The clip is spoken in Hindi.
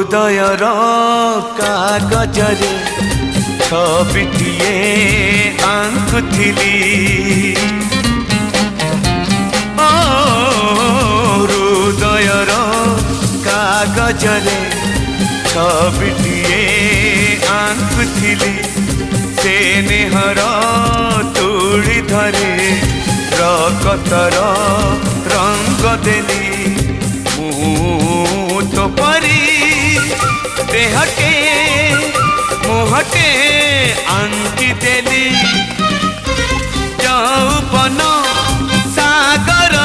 हृदयर कागजरे छबिटिए आंकुथिली हृदयर कागजरे छबिटिए आंकुथिली से नेहर तुड़ी धरे रकतर रंग देली तो परी देहके मुहके आंकी देली यौवन सागर